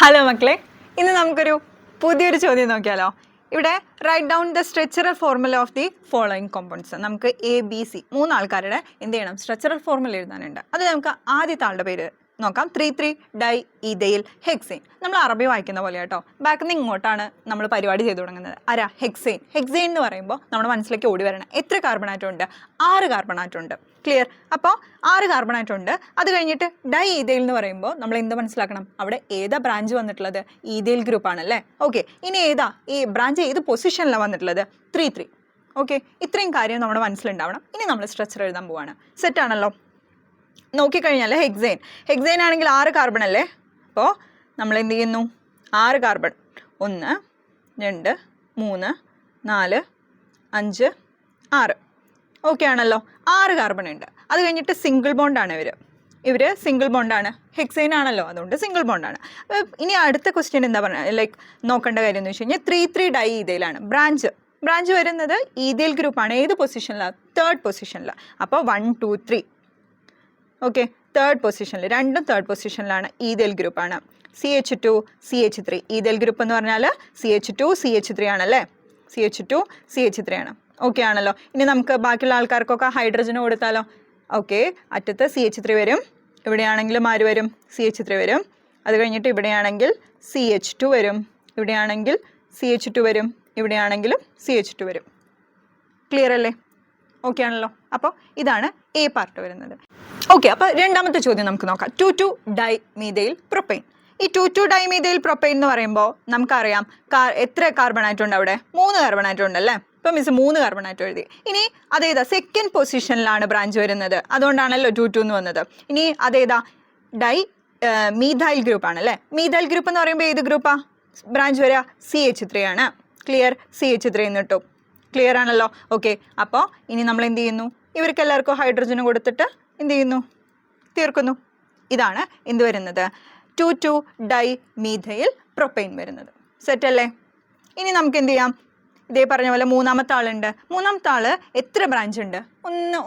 Hello മക്കളെ, ഇന്ന് നമുക്കൊരു പുതിയൊരു ചോദ്യം നോക്കിയാലോ. ഇവിടെ write down the structural formula of the following compounds. നമുക്ക് ABC 3 ആൾക്കാരുടെ എന്ത് ചെയ്യണം, സ്ട്രക്ചറൽ ഫോർമുല എഴുതാനുണ്ട്. അത് നമുക്ക് ആദ്യത്തെ ആളുടെ പേര് നോക്കാം. 3,3 ഡൈ ഈഥൈൽ ഹെക്സെയിൻ. നമ്മൾ അറബി വായിക്കുന്ന പോലെ കേട്ടോ. ബാക്കിൽ നിന്ന് ഇങ്ങോട്ടാണ് നമ്മൾ പരിപാടി ചെയ്തു തുടങ്ങുന്നത്. ആരാ? ഹെക്സെയിൻ. ഹെക്സെയിൻ എന്ന് പറയുമ്പോൾ നമ്മുടെ മനസ്സിലേക്ക് ഓടി വരണം, എത്ര കാർബൺ ആറ്റം ഉണ്ട്? 6 കാർബൺ ആറ്റം ഉണ്ട്. ക്ലിയർ? അപ്പോൾ 6 കാർബൺ ആറ്റം ഉണ്ട്. അത് കഴിഞ്ഞിട്ട് ഡൈ ഈഥൈൽ എന്ന് പറയുമ്പോൾ നമ്മൾ എന്ത് മനസ്സിലാക്കണം? അവിടെ ഏതാ ബ്രാഞ്ച് വന്നിട്ടുള്ളത്? ഈഥൈൽ ഗ്രൂപ്പ് ആണല്ലേ. ഓക്കെ, ഇനി ഏതാ ഈ ബ്രാഞ്ച് ഏത് പൊസിഷനിലാണ് വന്നിട്ടുള്ളത്? 3,3. ഓക്കെ, ഇത്രയും കാര്യം നമ്മുടെ മനസ്സിലുണ്ടാവണം. ഇനി നമ്മൾ സ്ട്രക്ചർ എഴുതാൻ പോവാണ്. സെറ്റ് ആണല്ലോ. നോക്കിക്കഴിഞ്ഞാൽ ഹെക്സെയിൻ ആണെങ്കിൽ 6 കാർബൺ അല്ലേ. അപ്പോൾ നമ്മൾ എന്ത് ചെയ്യുന്നു? 6 കാർബൺ, 1 2 3 4 5 6. ഓക്കെ ആണല്ലോ, 6 കാർബൺ ഉണ്ട്. അത് കഴിഞ്ഞിട്ട് സിംഗിൾ ബോണ്ടാണ് ഇവർ സിംഗിൾ ബോണ്ടാണ്. ഹെക്സെയിൻ ആണല്ലോ, അതുകൊണ്ട് സിംഗിൾ ബോണ്ടാണ്. ഇനി അടുത്ത ക്വസ്റ്റ്യൻ എന്താ പറയുക, ലൈക്ക് നോക്കേണ്ട കാര്യം എന്ന് വെച്ച് കഴിഞ്ഞാൽ 3,3 ഡൈ ഈഥൈലാണ്. ബ്രാഞ്ച് വരുന്നത് ഈഥൈൽ ഗ്രൂപ്പാണ്. ഏത് പൊസിഷനിലാണ്? 3rd പൊസിഷനിലാണ്. അപ്പോൾ 1 2 3. ഓക്കെ, 3rd പൊസിഷനിൽ, രണ്ടും 3rd പൊസിഷനിലാണ്. ഈഥൈൽ ഗ്രൂപ്പാണ്. CH2 CH3. ഈഥൈൽ ഗ്രൂപ്പ് എന്ന് പറഞ്ഞാൽ CH2 CH3 ആണല്ലേ. CH2 CH3 ആണ്. ഓക്കെ ആണല്ലോ. ഇനി നമുക്ക് ബാക്കിയുള്ള ആൾക്കാർക്കൊക്കെ ഹൈഡ്രജൻ കൊടുത്താലോ. ഓക്കെ, അറ്റത്ത് CH3 വരും. ഇവിടെയാണെങ്കിലും ആര് വരും? CH3 വരും. അത് കഴിഞ്ഞിട്ട് ഇവിടെയാണെങ്കിൽ CH2 വരും. ഇവിടെയാണെങ്കിൽ CH2 വരും. ഇവിടെയാണെങ്കിലും CH2 വരും. ക്ലിയർ അല്ലേ? ഓക്കെ ആണല്ലോ. അപ്പോൾ ഇതാണ് A പാർട്ട് വരുന്നത്. ഓക്കെ, അപ്പോൾ രണ്ടാമത്തെ ചോദ്യം നമുക്ക് നോക്കാം. 2,2 ഡൈ മീഥൈൽ പ്രൊപ്പൈൻ. ഈ 2,2 ഡൈ മീഥൈൽ പ്രൊപ്പൈൻ എന്ന് പറയുമ്പോൾ നമുക്കറിയാം എത്ര കാർബൺ ആറ്റം ഉണ്ട് അവിടെ? 3 കാർബൺ ആറ്റം ഉണ്ടല്ലേ. ഇപ്പം മിസ് 3 കാർബൺ ആറ്റം എഴുതി. ഇനി അതേതാ? 2nd പൊസിഷനിലാണ് ബ്രാഞ്ച് വരുന്നത്. അതുകൊണ്ടാണല്ലോ 2,2 എന്ന് വന്നത്. ഇനി അതേതാ? ഡൈ മീഥൈൽ ഗ്രൂപ്പ് ആണല്ലേ. മീഥൈൽ ഗ്രൂപ്പ് എന്ന് പറയുമ്പോൾ ഏത് ഗ്രൂപ്പാ ബ്രാഞ്ച് വരിക? CH3 ആണ്. ക്ലിയർ? CH3 എന്ന് കിട്ടും. ക്ലിയർ ആണല്ലോ. ഓക്കെ, അപ്പോൾ ഇനി നമ്മൾ എന്ത് ചെയ്യുന്നു? ഇവർക്ക് എല്ലാവർക്കും ഹൈഡ്രജൻ കൊടുത്തിട്ട് എന്ത് ചെയ്യുന്നു? തീർക്കുന്നു. ഇതാണ് എന്ത് വരുന്നത്? 2,2 ഡൈ മീഥൈൽ പ്രൊപ്പൈൻ വരുന്നത്. സെറ്റ് അല്ലേ? ഇനി നമുക്ക് എന്ത് ചെയ്യാം? ഇതേ പറഞ്ഞ പോലെ മൂന്നാമത്തെ ആളുണ്ട്. മൂന്നാമത്തെ ആള് എത്ര ബ്രാഞ്ച് ഉണ്ട്?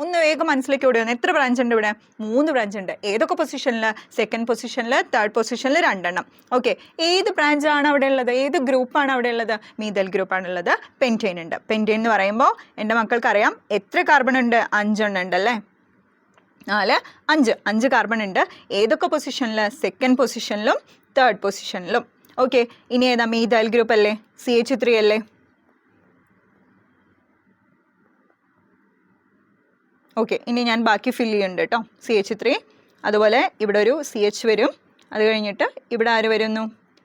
ഒന്ന് വേഗം മനസ്സിലേക്ക് ഓടി വന്നു. എത്ര ബ്രാഞ്ച് ഉണ്ട് ഇവിടെ? 3 ബ്രാഞ്ച് ഉണ്ട്. ഏതൊക്കെ പൊസിഷനിൽ? 2nd പൊസിഷനിൽ, 3rd പൊസിഷനിൽ 2 എണ്ണം. ഓക്കെ, ഏത് ബ്രാഞ്ചാണ് അവിടെ ഉള്ളത്? ഏത് ഗ്രൂപ്പാണ് അവിടെ ഉള്ളത്? മീഥൈൽ ഗ്രൂപ്പാണുള്ളത്. പെൻറ്റെയിൻ ഉണ്ട്. പെൻറ്റെയിൻ എന്ന് പറയുമ്പോൾ എൻ്റെ മക്കൾക്കറിയാം എത്ര കാർബൺ ഉണ്ട്? 5 എണ്ണം ഉണ്ടല്ലേ. 4 5 കാർബൺ ഉണ്ട്. ഏതൊക്കെ പൊസിഷനിൽ? 2nd പൊസിഷനിലും 3rd പൊസിഷനിലും. ഓക്കെ, ഇനി ഏതാ? മീഥൈൽ ഗ്രൂപ്പ് അല്ലേ. CH3 അല്ലേ. ഓക്കെ, ഇനി ഞാൻ ബാക്കി ഫില്ല് ചെയ്യുന്നുണ്ട് കേട്ടോ. CH3, അതുപോലെ ഇവിടെ ഒരു CH വരും. അത് കഴിഞ്ഞിട്ട് ഇവിടെ ആര് വരുന്നു?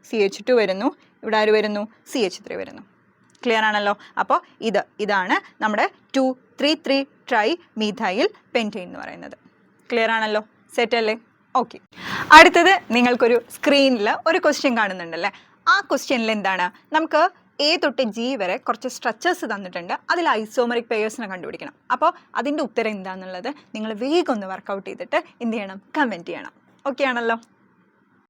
CH2 വരുന്നു. ഇവിടെ ആര് വരുന്നു? CH3 വരുന്നു. ക്ലിയർ ആണല്ലോ. അപ്പോൾ ഇതാണ് നമ്മുടെ 2,3,3 ട്രൈ മീഥൈൽ പെൻറ്റെയിൻ എന്ന് പറയുന്നത്. ക്ലിയർ ആണല്ലോ. സെറ്റ് അല്ലേ? ഓക്കെ, അടുത്തത് നിങ്ങൾക്കൊരു സ്ക്രീനിൽ ഒരു ക്വസ്റ്റ്യൻ കാണുന്നുണ്ടല്ലേ. ആ ക്വസ്റ്റ്യനിൽ എന്താണ്? നമുക്ക് A തൊട്ട് G വരെ കുറച്ച് സ്ട്രക്ചേഴ്സ് തന്നിട്ടുണ്ട്. അതിൽ ഐസോമറിക് പെയേഴ്സിനെ കണ്ടുപിടിക്കണം. അപ്പോൾ അതിൻ്റെ ഉത്തരം എന്താണെന്നുള്ളത് നിങ്ങൾ വേഗം ഒന്ന് വർക്കൗട്ട് ചെയ്തിട്ട് എന്ത് ചെയ്യണം? കമൻറ്റ് ചെയ്യണം. ഓക്കെ ആണല്ലോ.